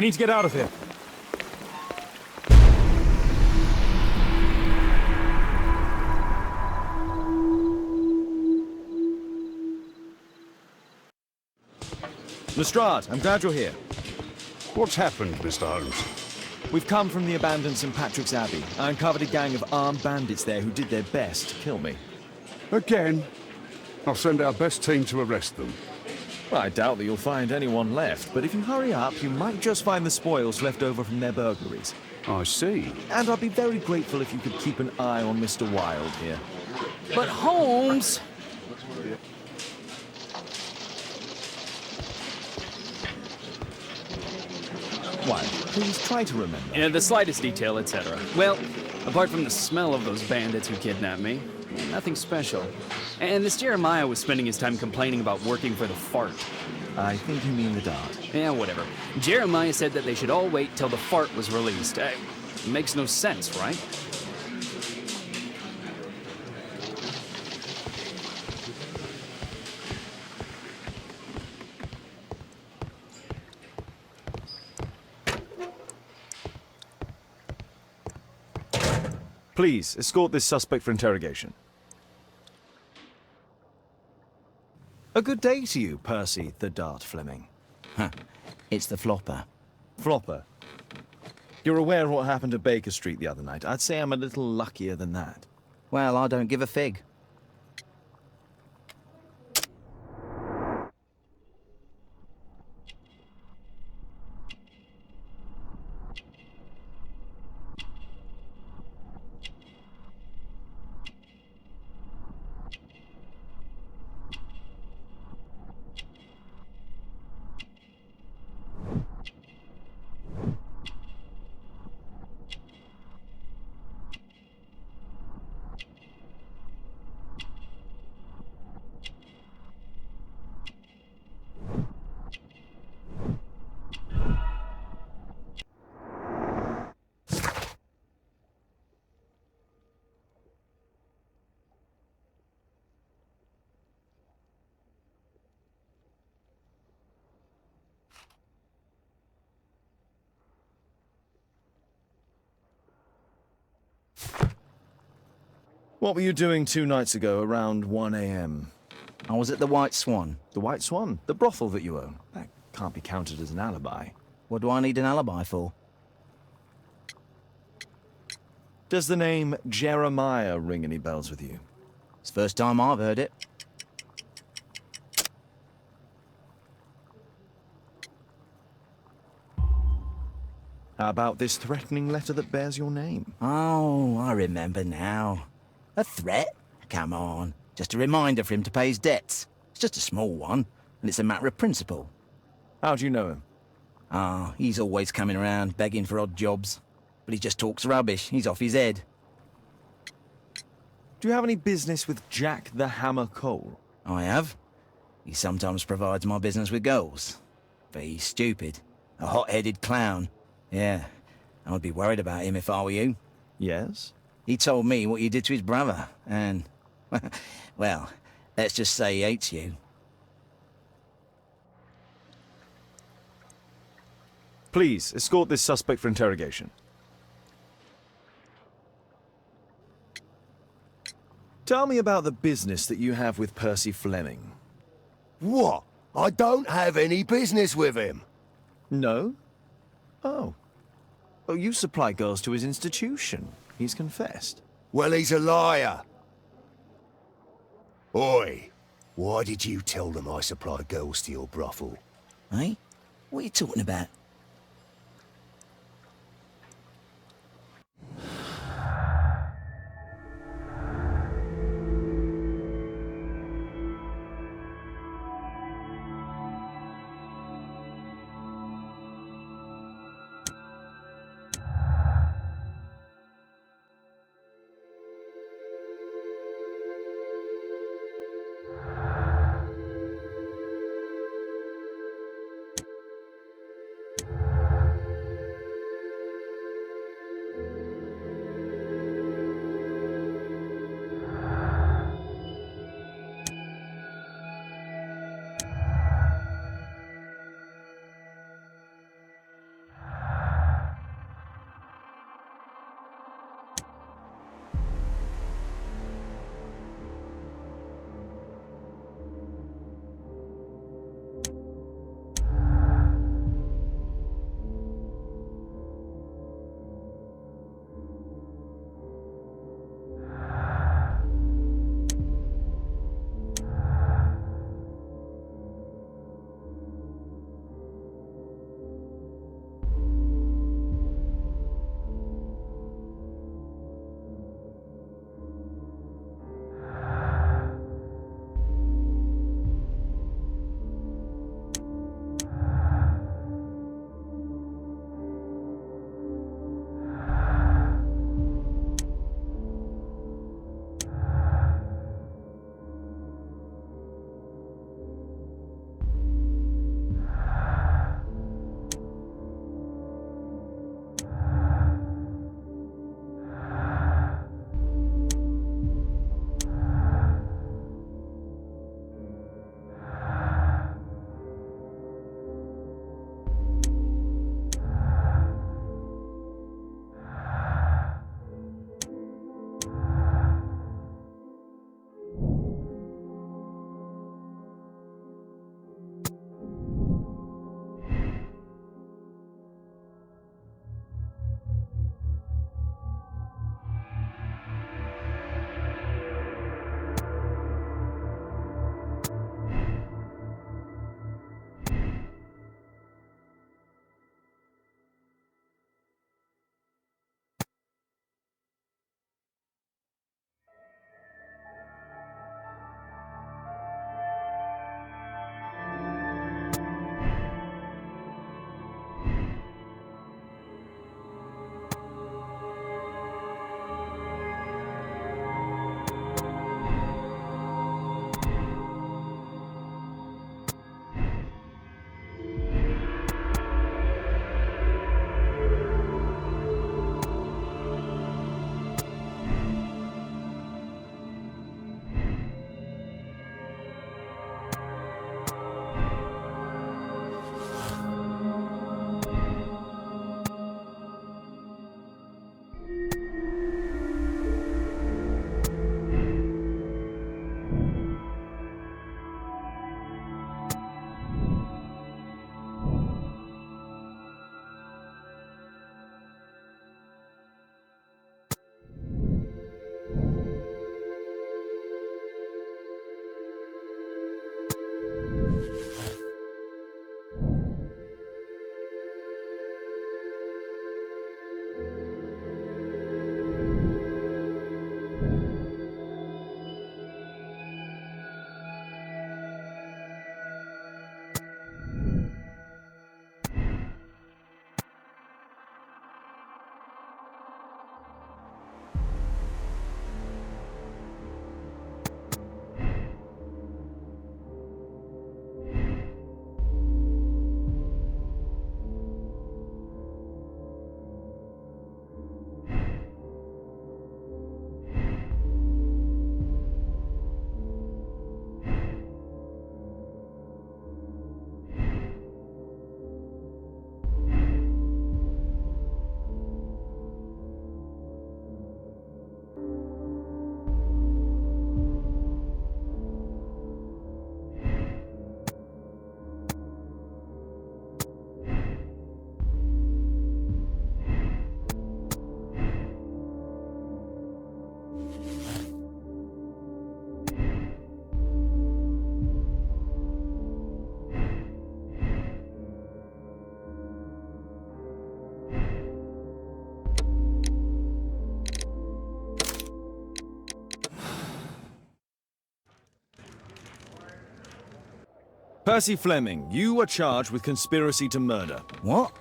need to get out of here. Lestrade, I'm glad you're here. What's happened, Mr. Holmes? We've come from the abandoned St. Patrick's Abbey. I uncovered a gang of armed bandits there who did their best to kill me. Again? I'll send our best team to arrest them. Well, I doubt that you'll find anyone left, but if you hurry up, you might just find the spoils left over from their burglaries. I see. And I'd be very grateful if you could keep an eye on Mr. Wilde here. But Holmes! Wilde, please try to remember. Yeah, the slightest detail, etc. Well, apart from the smell of those bandits who kidnapped me, nothing special. And this Jeremiah was spending his time complaining about working for the fart. I think you mean the Dart. Yeah, whatever. Jeremiah said that they should all wait till the fart was released. Makes no sense, right? Please, escort this suspect for interrogation. A good day to you, Percy the Dart Fleming. Huh. It's the flopper. Flopper. You're aware of what happened at Baker Street the other night. I'd say I'm a little luckier than that. Well, I don't give a fig. What were you doing 2 nights ago around 1 a.m.? I was at the White Swan. The White Swan? The brothel that you own? That can't be counted as an alibi. What do I need an alibi for? Does the name Jeremiah ring any bells with you? It's the first time I've heard it. How about this threatening letter that bears your name? Oh, I remember now. A threat? Come on. Just a reminder for him to pay his debts. It's just a small one, and it's a matter of principle. How do you know him? Ah, he's always coming around, begging for odd jobs. But he just talks rubbish. He's off his head. Do you have any business with Jack the Hammer Cole? I have. He sometimes provides my business with girls. But he's stupid. A hot-headed clown. Yeah, I'd be worried about him if I were you. Yes? He told me what you did to his brother, and... well, let's just say he hates you. Please, escort this suspect for interrogation. Tell me about the business that you have with Percy Fleming. What? I don't have any business with him. No? Oh. Oh, you supply girls to his institution. He's confessed. Well, he's a liar. Oi, why did you tell them I supply girls to your brothel? Eh? What are you talking about? Percy Fleming, you are charged with conspiracy to murder. What?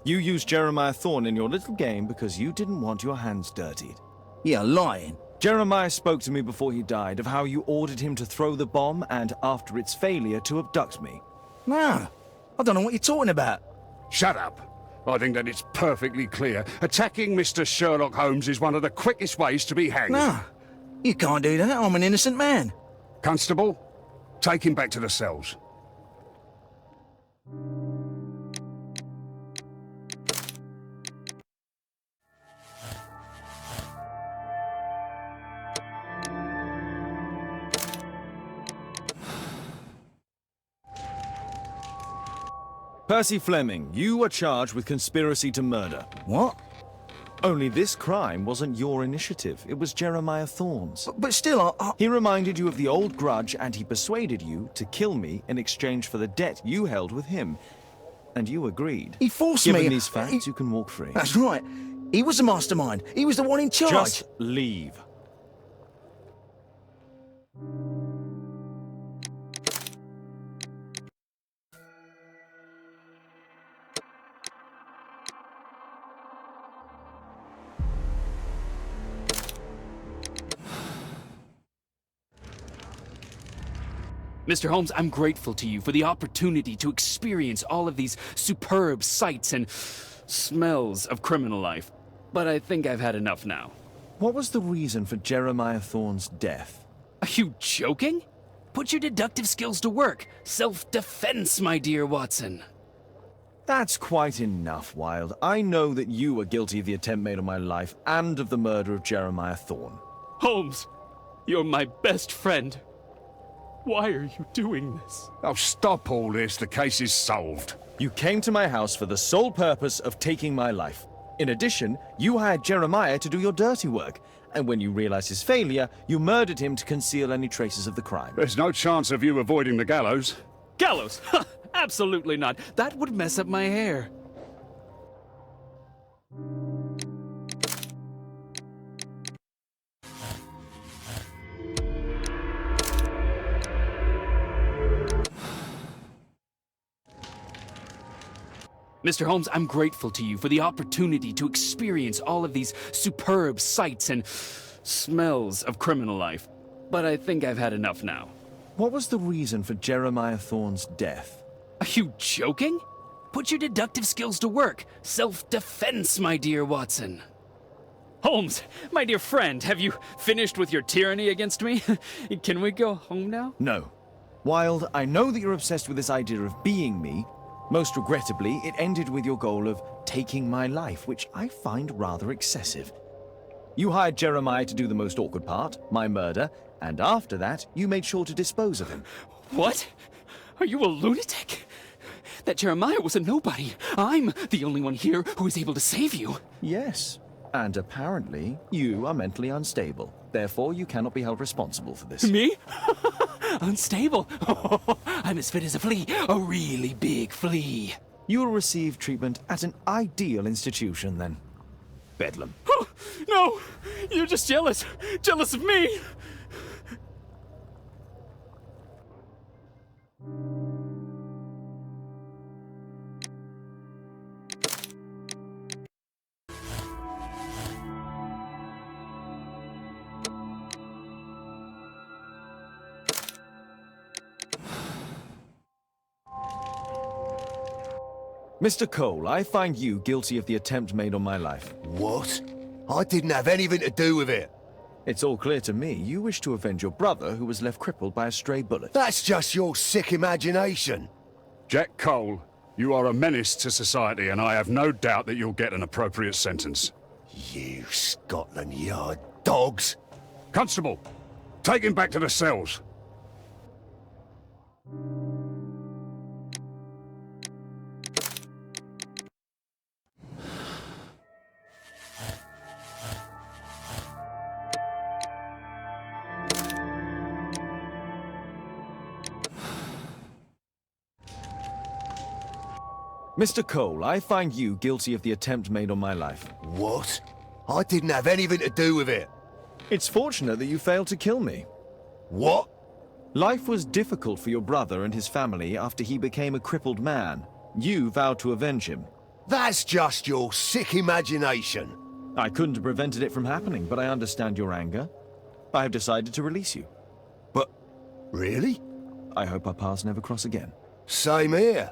You used Jeremiah Thorne in your little game because you didn't want your hands dirtied. You're lying. Jeremiah spoke to me before he died of how you ordered him to throw the bomb and, after its failure, to abduct me. No, I don't know what you're talking about. Shut up. I think that it's perfectly clear. Attacking Mr. Sherlock Holmes is one of the quickest ways to be hanged. No, you can't do that. I'm an innocent man. Constable, take him back to the cells. Percy Fleming, you are charged with conspiracy to murder. What? Only this crime wasn't your initiative. It was Jeremiah Thorne's. But still, He reminded you of the old grudge and he persuaded you to kill me in exchange for the debt you held with him. And you agreed. He forced Given me. these facts, you can walk free. That's right. He was the mastermind. He was the one in charge. Just leave. Mr. Holmes, I'm grateful to you for the opportunity to experience all of these superb sights and smells of criminal life. But I think I've had enough now. What was the reason for Jeremiah Thorne's death? Are you joking? Put your deductive skills to work. Self-defense, my dear Watson. That's quite enough, Wilde. I know that you are guilty of the attempt made on my life and of the murder of Jeremiah Thorne. Holmes, you're my best friend. Why are you doing this? Oh, stop all this. The case is solved. You came to my house for the sole purpose of taking my life. In addition, you hired Jeremiah to do your dirty work. And when you realized his failure, you murdered him to conceal any traces of the crime. There's no chance of you avoiding the gallows. Gallows? Absolutely not. That would mess up my hair. Mr. Holmes, I'm grateful to you for the opportunity to experience all of these superb sights and smells of criminal life. But I think I've had enough now. What was the reason for Jeremiah Thorne's death? Are you joking? Put your deductive skills to work. Self-defense, my dear Watson. Holmes, my dear friend, have you finished with your tyranny against me? Can we go home now? No. Wilde, I know that you're obsessed with this idea of being me. Most regrettably, it ended with your goal of taking my life, which I find rather excessive. You hired Jeremiah to do the most awkward part, my murder, and after that, you made sure to dispose of him. What? Are you a lunatic? That Jeremiah was a nobody. I'm the only one here who is able to save you. Yes, and apparently, you are mentally unstable. Therefore, you cannot be held responsible for this. Me? Unstable? I'm as fit as a flea. A really big flea. You will receive treatment at an ideal institution, then. Bedlam. Oh, no! You're just jealous. Jealous of me! Mr. Cole, I find you guilty of the attempt made on my life. What? I didn't have anything to do with it. It's all clear to me you wish to avenge your brother who was left crippled by a stray bullet. That's just your sick imagination. Jack Cole, you are a menace to society, and I have no doubt that you'll get an appropriate sentence. You Scotland Yard dogs. Constable, take him back to the cells. Mr. Cole, I find you guilty of the attempt made on my life. What? I didn't have anything to do with it. It's fortunate that you failed to kill me. What? Life was difficult for your brother and his family after he became a crippled man. You vowed to avenge him. That's just your sick imagination. I couldn't have prevented it from happening, but I understand your anger. I have decided to release you. But, really? I hope our paths never cross again. Same here.